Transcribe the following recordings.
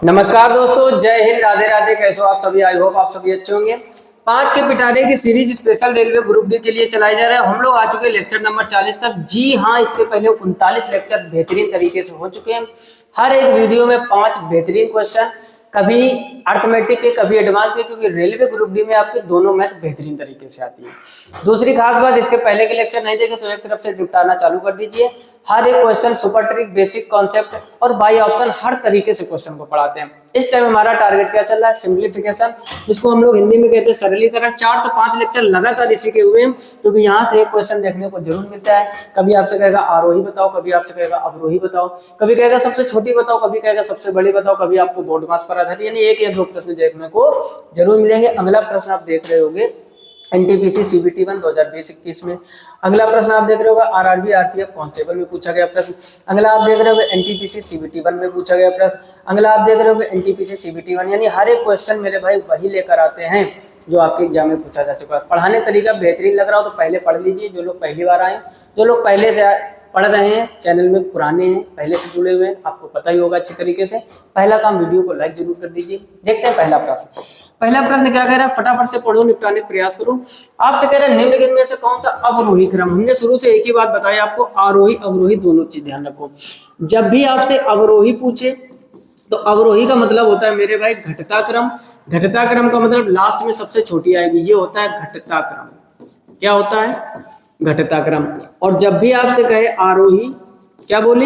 नमस्कार दोस्तों, जय हिंद, राधे राधे। कैसे हो आप सभी? आई होप आप सभी अच्छे होंगे। 5 के पिटारे की series special railway group D के लिए चलाई जा रहा है। हम लोग आ चुके हैं लेक्चर नंबर 40 तक। जी हाँ, इसके पहले 39 लेक्चर बेहतरीन तरीके से हो चुके हैं। हर एक वीडियो में 5 बेहतरीन क्वेश्चन, कभी अर्थमेटिक के कभी एडवांस के, क्योंकि रेलवे ग्रुप डी में आपके दोनों मैथ बेहतरीन तरीके से आती है। दूसरी खास बात, इसके पहले के लेक्चर नहीं देखे तो एक तरफ से निपटाना चालू कर दीजिए। हर एक question super trick, basic concept और बाई ऑप्शन हर तरीके से क्वेश्चन को पढ़ाते हैं। इस टाइम हमारा टारगेट क्या चल रहा है? सिंप्लीफिकेशन, जिसको हम लोग हिंदी में कहते हैं सरलीकरण। 4 से 5 लेक्चर लगातार इसी के हुए हैं, क्योंकि यहाँ से एक क्वेश्चन देखने को जरूर मिलता है। कभी आपसे कहेगा आरोही बताओ, कभी आपसे कहेगा अवरोही बताओ, कभी कहेगा सबसे छोटी बताओ, कभी कहेगा सबसे बड़ी बताओ, कभी आपको बोर्ड मास पर आधारित, यानी एक या दो प्रश्न देखने को जरूर मिलेंगे। अगला प्रश्न आप देख रहे होंगे एनटीपीसी सीबीटी 1 2020-21 में। अगला प्रश्न आप देख रहे होगा आरआरबी आरपीएफ कांस्टेबल में पूछा गया प्रश्न। अगला आप देख रहे होगे एनटीपीसी सीबीटी 1 में पूछा गया प्रश्न। अगला आप देख रहे होगे एनटीपीसी सीबीटी 1, यानी हर एक क्वेश्चन मेरे भाई वही लेकर आते हैं जो आपके एग्जाम में पूछा जा चुका है। पढ़ाने तरीका बेहतरीन लग रहा हो तो पहले पढ़ लीजिए। जो लोग पहली बार आए, जो लोग पहले से पढ़ रहे हैं, चैनल में पुराने हैं, पहले से जुड़े हुए हैं, आपको पता ही होगा अच्छी तरीके से। पहला काम, वीडियो को लाइक जरूर कर दीजिए। देखते हैं पहला प्रश्न। पहला प्रश्न क्या कह रहा है? फटाफट से पढ़ो, निपटाने का प्रयास करो। आपसे कह रहा है निम्नलिखित में से कौन सा अवरोही क्रम? हमने शुरू से एक ही बात बताई आपको, आरोही अवरोही दोनों चीज ध्यान रखो। जब भी आपसे अवरोही पूछे तो अवरोही का मतलब होता है मेरे भाई घटता क्रम। घटता क्रम का मतलब लास्ट में सबसे छोटी आएगी, ये होता है घटता क्रम। क्या होता है? घटता क्रम। और जब भी आपसे कहे आरोही, क्या बोले?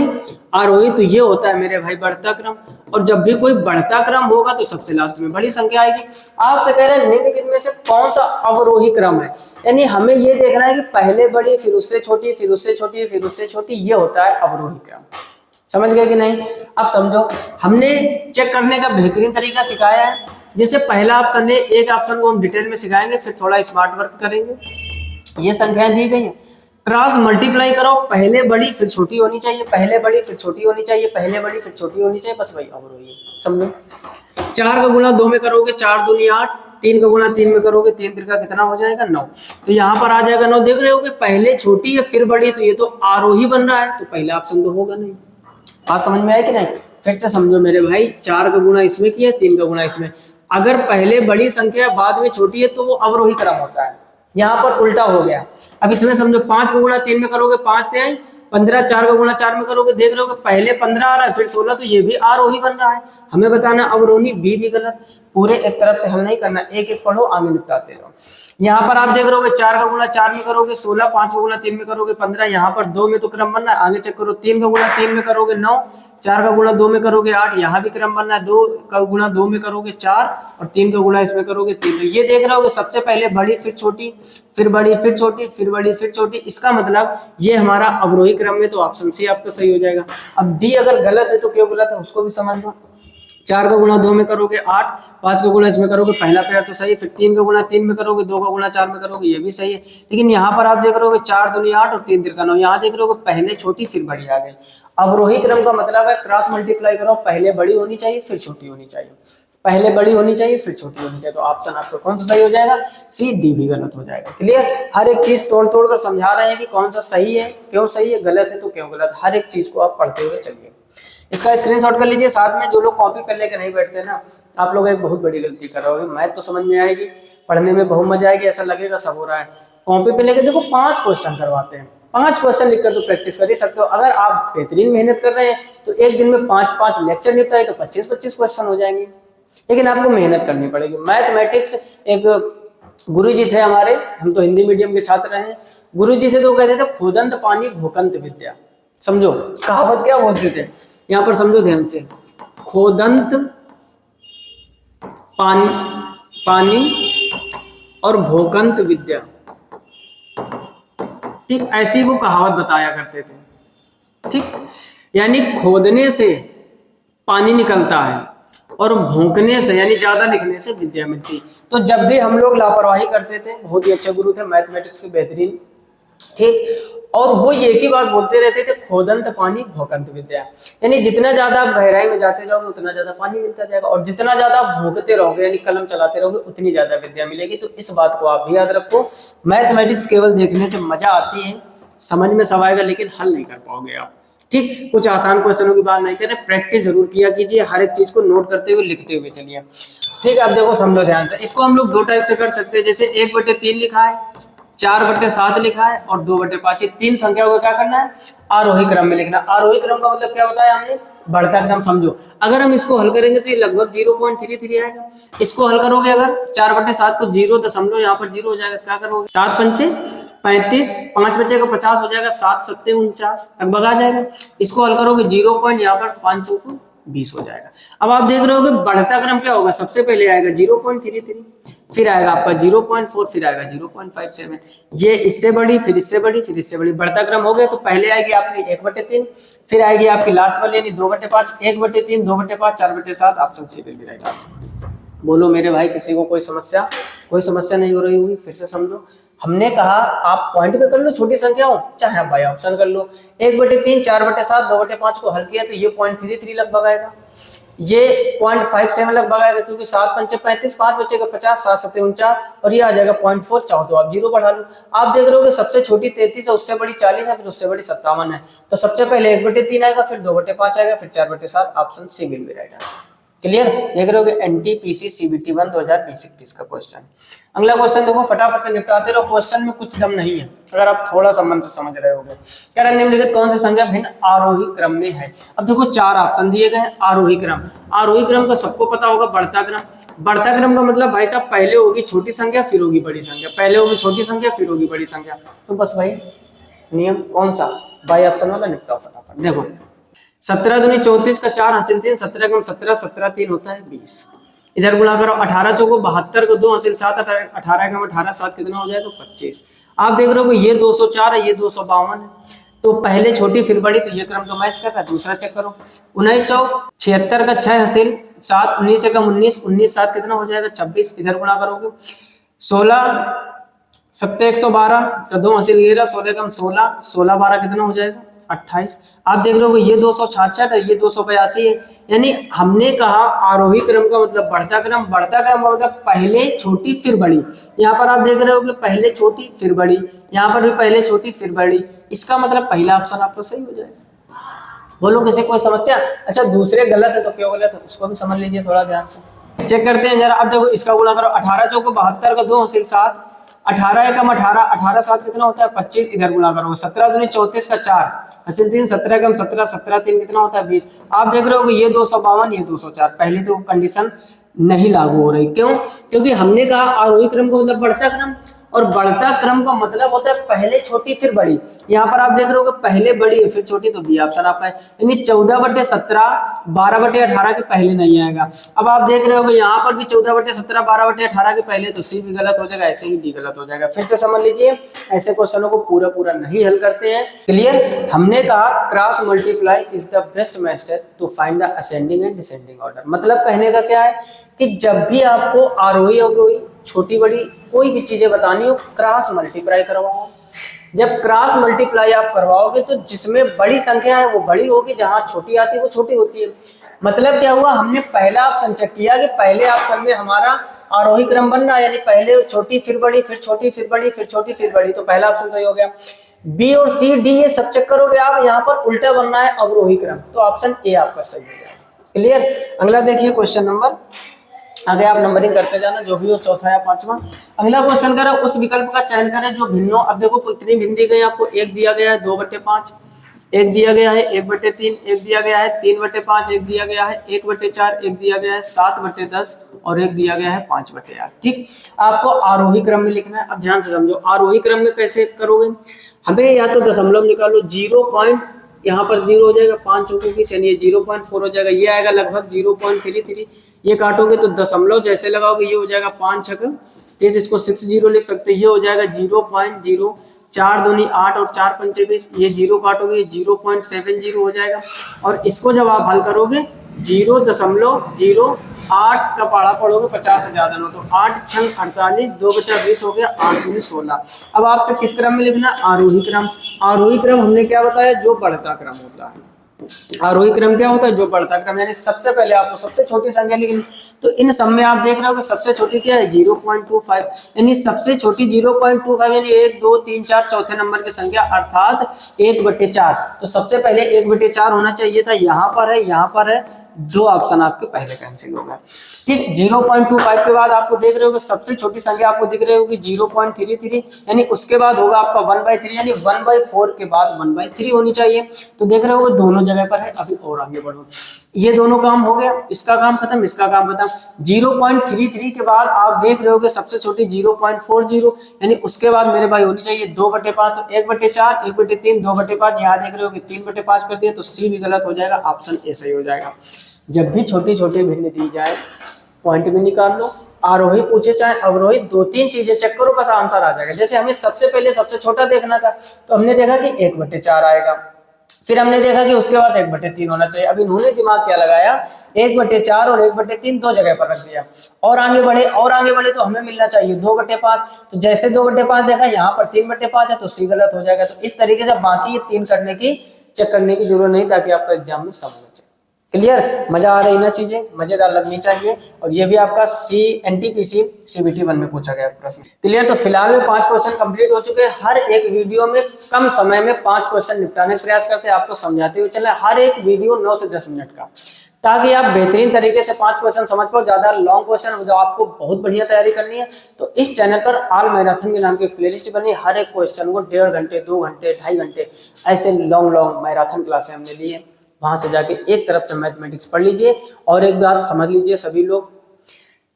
आरोही, तो ये होता है मेरे भाई बढ़ता क्रम। और जब भी कोई बढ़ता क्रम होगा तो सबसे लास्ट में बड़ी संख्या आएगी। आपसे कह रहे हैं निम्नलिखित में से कौन सा अवरोही क्रम है, यानी हमें ये देखना है कि पहले बड़ी, फिर उससे छोटी, फिर उससे छोटी, फिर उससे छोटी, ये होता है अवरोही क्रम। समझ गए कि नहीं? अब समझो, हमने चेक करने का बेहतरीन तरीका सिखाया है। जैसे पहला ऑप्शन है, एक ऑप्शन को हम डिटेल में सिखाएंगे, फिर थोड़ा स्मार्ट वर्क करेंगे। ये संख्याएं दी गई हैं, क्रॉस मल्टीप्लाई करो, पहले बड़ी फिर छोटी होनी चाहिए, पहले बड़ी फिर छोटी होनी चाहिए, पहले बड़ी फिर छोटी होनी चाहिए, बस वही अवरोही है। समझो, 4 का गुणा 2 में करोगे 4 दूनी 8, 3 का गुणा 3 में करोगे 3 त्रिका कितना हो जाएगा? 9। तो यहाँ पर आ जाएगा 9। देख रहे हो कि पहले छोटी है फिर बड़ी, तो ये तो आरोही बन रहा है, तो पहला ऑप्शन तो होगा नहीं। बात समझ में आया कि नहीं? फिर से समझो मेरे भाई, 4 का गुणा इसमें किया, 3 का गुणा इसमें। अगर पहले बड़ी संख्या बाद में छोटी है तो वो अवरोही क्रम होता है। यहाँ पर उल्टा हो गया। अब इसमें समझो, 5 का गुणा 3 में करोगे 5 ते आई 15, 4 का गुणा 4 में करोगे, देख रहे हो पहले 15 आ रहा है फिर 16, तो ये भी आरोही बन रहा है। हमें बताना अवरोही, बी भी गलत। पूरे एक तरफ से हल नहीं करना, एक एक पढ़ो, आगे निपटाते रहो। यहाँ पर आप देख रहे हो 4 का गुणा 4 में करोगे 16, 5 का गुणा 3 में करोगे 15, यहाँ पर 2 में तो क्रम बनना है, आगे चेक करो। 3 का गुणा 3 में करोगे 9, 4 का गुणा 2 में करोगे 8, यहाँ भी क्रम बनना है। 2 का गुणा 2 में करोगे 4 और 3 का गुणा इसमें करोगे 3। तो ये देख रहे हो सबसे पहले बड़ी फिर छोटी, फिर बड़ी फिर छोटी, फिर बड़ी फिर छोटी। इसका मतलब ये हमारा अवरोही क्रम में, तो ऑप्शन सी आपका सही हो जाएगा। अब डी अगर गलत है तो क्यों गलत है उसको भी समझ लो। 4 का गुणा 2 में करोगे 8, 5 का गुणा इसमें करोगे, पहला पेयर तो सही है। फिर 3 का गुणा 3 में करोगे, 2 का गुणा 4 में करोगे, ये भी सही है। लेकिन यहाँ पर आप देख रहे हो 4 दूनी 8 और 3 तिरका 9, यहाँ देख रहे हो पहले छोटी फिर बड़ी आ गई। अवरोही क्रम का मतलब है क्रॉस मल्टीप्लाई करो, पहले बड़ी होनी चाहिए फिर छोटी होनी चाहिए, पहले बड़ी होनी चाहिए फिर छोटी होनी चाहिए। तो ऑप्शन आपका कौन सा सही हो जाएगा? सी, डी भी गलत हो जाएगा। क्लियर? हर एक चीज तोड़ तोड़ कर समझा रहे हैं कि कौन सा सही है, क्यों सही है, गलत है तो क्यों गलत। हर एक चीज को आप पढ़ते हुए चलिए। इसका स्क्रीनशॉट कर लीजिए। साथ में जो लोग कॉपी पर लेकर नहीं बैठते ना, आप लोग एक बहुत बड़ी गलती कर रहे हो। मैथ तो समझ में आएगी, पढ़ने में बहुत मजा आएगी, ऐसा लगेगा सब हो रहा है। कॉपी पे लेकर देखो 5 क्वेश्चन करवाते हैं, 5 क्वेश्चन लिखकर तो प्रैक्टिस कर ही सकते हो। अगर आप बेहतरीन मेहनत कर रहे हैं तो एक दिन में 5-5 लेक्चर निपटाए तो 25-25 क्वेश्चन हो जाएंगे। लेकिन आपको मेहनत करनी पड़ेगी। मैथमेटिक्स, एक गुरुजी थे हमारे, हम तो हिंदी मीडियम के छात्र हैं। गुरुजी थे तो कहते थे खोदंत पानी भूकंत विद्या। समझो कहावत क्या बोलते थे, यहाँ पर समझो ध्यान से। खोदंत पानी और भूकंत विद्या, ठीक ऐसी वो कहावत बताया करते थे। ठीक, यानी खोदने से पानी निकलता है और भूकने से यानी ज्यादा लिखने से विद्या मिलती। तो जब भी हम लोग लापरवाही करते थे, बहुत ही अच्छे गुरु थे मैथमेटिक्स के बेहतरीन, ठीक, और वो एक ही बात बोलते रहते थे, खोदंत पानी भूकंत विद्या। यानी जितना ज्यादा आप गहराई में जाते जाओगे उतना ज्यादा पानी मिलता जाएगा, और जितना ज्यादा आप भूकते रहोगे यानी कलम चलाते रहोगे उतनी ज्यादा विद्या मिलेगी। तो इस बात को आप भी याद रखो। मैथमेटिक्स केवल देखने से मजा आती है, समझ में सब आएगा, लेकिन हल नहीं कर पाओगे आप। ठीक, कुछ आसान क्वेश्चनों की बात नहीं करें, प्रैक्टिस जरूर किया कीजिए, हर एक चीज को नोट करते हुए लिखते हुए चलिए। ठीक है, अब देखो समझो ध्यान से, इसको हम लोग दो टाइप से कर सकते हैं, जैसे 1/3 लिखा है, 4/7 लिखा है और 2/5। ये तीन संख्या को क्या करना है, आरोही क्रम में लिखना। आरोही क्रम का मतलब क्या बताया हमने, बढ़ता क्रम। समझो अगर हम इसको हल करेंगे तो ये लगभग 0.33 आएगा। इसको हल करोगे अगर 4/7 को 0 दशमलव यहाँ पर 0 हो जाएगा, क्या करोगे, 7 पंचे 35, 5 बचे का 50 हो जाएगा, 7 सत्ते 49 लगभग आ जाएगा। इसको हल करोगे 0 पॉइंट यहाँ पर 5 चौको 20 हो जाएगा। अब आप देख रहे हो कि बढ़ता क्रम क्या होगा, सबसे पहले आएगा 0.33, फिर आएगा आपका 0.4, फिर आएगा 0.57। ये इससे बड़ी, फिर इससे बड़ी, फिर इससे बड़ी। बढ़ता क्रम हो गया तो पहले आएगी आपकी 1/3, फिर आएगी आपकी लास्ट वाली यानी 2/5, 1/3, 2/5, 4/7। Option C will be right answer. बोलो मेरे भाई, किसी को कोई समस्या नहीं हो रही होगी? फिर से समझो, हमने कहा आप पॉइंट पे कर लो छोटी संख्या हो, चाहे आप बाय ऑप्शन कर लो। 1/3, 4/7, 2/5 को हल किया तो ये 0.33 लगभग आएगा, ये 0.57 लगभग आएगा, क्योंकि 7 पंचे 35, 5 बचे का 50, 7 सत्ते 49 और ये आ जाएगा 0.4। चाहो तो आप 0 बढ़ा लो। आप देख रहे हो कि सबसे छोटी 33 है, उससे बड़ी 40 है, फिर उससे बड़ी 57 है। तो सबसे पहले 1/3 आएगा, फिर 2/5 आएगा, फिर 4/7। Option C will be right answer. Clear? देख रहे हो एनटीपीसी CBT 1 2020-21 का क्वेश्चन। अगला क्वेश्चन देखो, फटाफट से निपटाते रहो, क्वेश्चन में कुछ दम नहीं है अगर आप थोड़ा सा मन से समझ रहे होगे। कह रहा निम्नलिखित कौन सी संख्या भिन्न आरोही क्रम में है। अब देखो 4 ऑप्शन दिए गए हैं। आरोही क्रम, आरोही क्रम का सबको पता होगा बढ़ता क्रम। बढ़ता क्रम का मतलब भाई साहब पहले होगी छोटी संख्या फिर होगी बड़ी संख्या, पहले होगी छोटी संख्या फिर होगी बड़ी संख्या। तो बस भाई नियम कौन सा, बाई ऑप्शन वाला निपटाओ फटाफट। देखो 17 दूनी 34 का 4 हासिल 3, 17 कम 17, 17 3 होता है 20। इधर गुणा करो 18 चौको 72 को 2 हासिल 7, 18 कम 18 7 कितना हो जाएगा 25। आप देख रहे हो ये 204 है, ये 252 है, तो पहले छोटी फिर बड़ी, तो ये क्रम तो मैच कर रहा है। दूसरा चेक करो 19 चौक 76 का 6 हासिल 7, 19 से कम 19, 19 7 कितना हो जाएगा 26। इधर गुणा करोगे 16 7 112 का 2 हासिल 11, 16 कम 16, 16 12 कितना हो जाएगा 28। आप देख रहे हो ये 266 है, ये 282 है। यानी हमने कहा आरोही क्रम का मतलब बढ़ता क्रम, बढ़ता क्रम का मतलब पहले छोटी फिर बड़ी। यहाँ पर आप देख रहे हो कि पहले छोटी फिर बड़ी, यहाँ पर भी पहले छोटी फिर बड़ी। इसका मतलब पहला ऑप्शन आपको सही हो जाएगा। बोलो किसी कोई समस्या? अच्छा दूसरे गलत है तो क्यों गलत है उसको भी समझ लीजिए थोड़ा ध्यान से। चेक करते हैं जरा। अब देखो इसका गुणा करो 18 चौको 72 का 2 हासिल 7, 18 कम 18, 18 7 कितना होता है 25। इधर गुणा करोगे 17 दूनी 34 का 4 हासिल 3, 17 कम 17, 17 3 कितना होता है 20। आप देख रहे हो कि ये 252 ये 204, पहले तो कंडीशन नहीं लागू हो रही। क्यों? क्योंकि हमने कहा आरोही क्रम का मतलब बढ़ता क्रम, और बढ़ता क्रम का मतलब होता है पहले छोटी फिर बड़ी। यहाँ पर आप देख रहे हो कि पहले बड़ी है फिर छोटी, तो बी ऑप्शन आपका है। यानी 14/17 12/18 के पहले नहीं आएगा। अब आप देख रहे हो कि यहाँ पर भी 14/17 12/18 के पहले, तो सी भी गलत हो जाएगा, ऐसे ही डी गलत हो जाएगा। फिर से समझ लीजिए, ऐसे क्वेश्चनों को पूरा नहीं हल करते हैं। क्लियर? हमने कहा cross multiply is the best method to find the ascending and descending order. मतलब कहने का क्या है कि जब भी आपको आरोही अवरोही छोटी बड़ी कोई भी चीजें बतानी हो, क्रॉस मल्टीप्लाई करवाओ। जब क्रॉस मल्टीप्लाई आप करवाओगे तो जिसमें बड़ी संख्या है वो बड़ी होगी, जहां छोटी आती है वो छोटी होती है। मतलब क्या हुआ, हमने पहला ऑप्शन चेक किया कि पहले ऑप्शन में हमारा आरोही क्रम बन रहा है, यानी पहले छोटी फिर बड़ी, फिर छोटी फिर बड़ी, फिर छोटी फिर बड़ी, तो पहला ऑप्शन सही हो गया। बी और सी डी ये सब चेक करोगे आप, यहाँ पर उल्टा बनना है अवरोही क्रम, तो ऑप्शन ए आपका सही हो गया। क्लियर? अगला देखिए क्वेश्चन नंबर, आगे आप नंबरिंग करते जाना जो भी हो, चौथा या पांचवा। अगला क्वेश्चन करें उस विकल्प का चयन करें जो भिन्न। अब देखो कितनी भिन्न दी गई आपको, एक दिया गया है 2/5, एक दिया गया है 1/3, एक दिया गया है 3/5, एक दिया गया है 1/4, एक दिया गया है 7/10 और एक दिया गया है 5/8। ठीक, आपको आरोही क्रम में लिखना है। अब ध्यान से समझो, आरोही क्रम में कैसे करोगे, हमें या तो दशमलव निकालो, 0 पॉइंट यहाँ पर 0 हो जाएगा, 5 चौकों की चलिए 0.4 हो जाएगा, ये आएगा लगभग 0.33। ये काटोगे तो दशमलव जैसे लगाओगे ये हो जाएगा 5 छक 30, इसको 60 लिख सकते हैं, ये हो जाएगा 0.0, 4 दूनी 8 और 4 पंचे 20, ये 0 काटोगे 0.70 हो जाएगा। और इसको जब आप हल करोगे 0.08 का पाड़ा पढ़ोगे 50 से ज्यादा नो, तो 8 छंग 48, 2 बचा 20 हो गया, 8 दूनी 16। अब आपसे किस क्रम में लिखना, आरोही क्रम। आरोही क्रम हमने क्या बताया, जो बढ़ता क्रम होता है। आरोही क्रम क्या होता है, जो बढ़ता क्रम, यानी सबसे पहले आपको सबसे छोटी संख्या लिखनी। तो इन सब में आप देख रहे हो कि सबसे छोटी क्या है 0.25, यानी सबसे छोटी 0.25, यानी 1 2 3 4 चौथे नंबर की संख्या अर्थात 1/4। तो सबसे पहले 1/4 होना चाहिए था, यहाँ पर है, यहाँ पर है, 2 ऑप्शन आपके पहले कैंसिल हो गए। ठीक, 0.25 के बाद आपको देख रहे हो कि सबसे छोटी संख्या आपको दिख रही होगी 0.33, यानी उसके बाद होगा आपका 1/3, यानी 1/4 के बाद 1/3 होनी चाहिए। तो देख रहे हो दोनों जगह पर है। अभी और आगे बढ़ो, ये दोनों काम हो गया, इसका काम खत्म, इसका काम खत्म। 0.33 के बाद आप देख रहे हो कि सबसे छोटी 0.40, यानी उसके बाद मेरे भाई होनी चाहिए 2/5, तो 1/4 1/3 2/5, यहाँ देख रहे हो कि 3/5 कर दिया, तो सी भी गलत हो जाएगा, ऑप्शन ए सही हो जाएगा। जब भी छोटी छोटी भिन्न दी जाए पॉइंट में निकाल लो, आरोही पूछे चाहे अवरोही, 2-3 चीजें चेक करो, बस आंसर आ जाएगा। जैसे हमें सबसे पहले सबसे छोटा देखना था, तो हमने देखा कि 1/4 आएगा, फिर हमने देखा कि उसके बाद 1/3 होना चाहिए। अब इन्होंने दिमाग क्या लगाया, 1/4 और 1/3 दो जगह पर रख दिया, और आगे बढ़े, और आगे बढ़े तो हमें मिलना चाहिए 2/5। तो जैसे 2/5 देखा, यहाँ पर 3/5 है, तो सी गलत हो जाएगा। तो इस तरीके से बाकी ये 3 करने की चेक करने की जरूरत नहीं, ताकि आपको एग्जाम में समझ। क्लियर, मजा आ रही ना, चीजें मजेदार लगनी चाहिए। और ये भी आपका NTPC CBT 1 में पूछा गया प्रश्न। क्लियर, तो फिलहाल में 5 क्वेश्चन कंप्लीट हो चुके हैं। हर एक वीडियो में कम समय में 5 क्वेश्चन निपटाने का प्रयास करते हैं, आपको समझाते हुए चले। हर एक वीडियो 9 से 10 मिनट का, ताकि आप बेहतरीन तरीके से 5 क्वेश्चन समझ पाओ। ज्यादा लॉन्ग क्वेश्चन जो आपको बहुत बढ़िया तैयारी करनी है, तो इस चैनल पर ऑल मैराथन के नाम की प्लेलिस्ट बनी। हर एक क्वेश्चन को 1.5 घंटे 2 घंटे 2.5 घंटे ऐसे लॉन्ग मैराथन क्लासें हमने ली है। वहां से जाके एक तरफ से मैथमेटिक्स पढ़ लीजिए। और एक बात समझ लीजिए सभी लोग,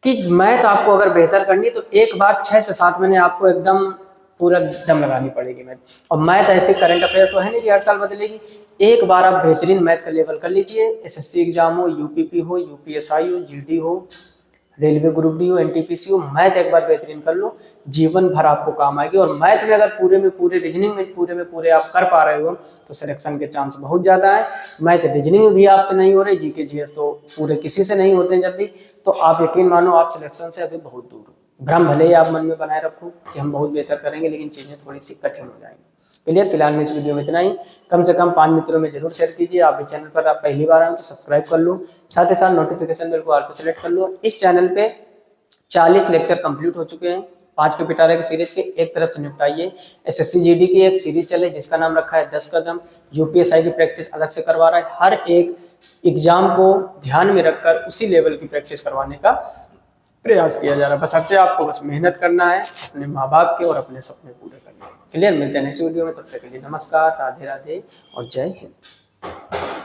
कि मैथ आपको अगर बेहतर करनी, तो एक बार 6 से 7 महीने आपको एकदम पूरा दम लगानी पड़ेगी मैथ। और मैथ ऐसे करंट अफेयर्स तो है नहीं कि हर साल बदलेगी। एक बार आप बेहतरीन मैथ का लेवल कर लीजिए, SSC एग्जाम हो, UPP हो, UPSI हो, GD हो, रेलवे ग्रुप डी हो, NTPC हो, मैथ एक बार बेहतरीन कर लो, जीवन भर आपको काम आएगी। और मैथ में अगर पूरे रीजनिंग में पूरे आप कर पा रहे हो, तो सिलेक्शन के चांस बहुत ज़्यादा है। मैथ रीजनिंग भी आपसे नहीं हो रही, GK GS तो पूरे किसी से नहीं होते जल्दी, तो आप यकीन मानो आप सिलेक्शन से अभी बहुत दूर हो। भ्रम भले ही आप मन में बनाए रखो कि हम बहुत बेहतर करेंगे, लेकिन चीज़ें थोड़ी सी कठिन हो जाएंगी। क्लियर, फिलहाल में इस वीडियो में इतना ही। कम से कम 5 मित्रों में जरूर शेयर कीजिए। आप भी चैनल पर आप पहली बार आए तो सब्सक्राइब कर लो, साथ ही साथ नोटिफिकेशन बेल को ऑल पे सेलेक्ट कर लो। इस चैनल पे 40 लेक्चर कंप्लीट हो चुके हैं 5 के पिटारे की सीरीज के, एक तरफ से निपटाइए। SSC GD की एक सीरीज चले जिसका नाम रखा है 10 कदम, UPSI की प्रैक्टिस अलग से करवा रहा है। हर एक एग्जाम को ध्यान में रखकर उसी लेवल की प्रैक्टिस करवाने का प्रयास किया जा रहा है। बस आपको बस मेहनत करना है, अपने माँ बाप के और अपने सपने पूरे करने हैं। क्लियर, मिलते हैं नेक्स्ट वीडियो में, तब तक के लिए नमस्कार, राधे राधे और जय हिंद।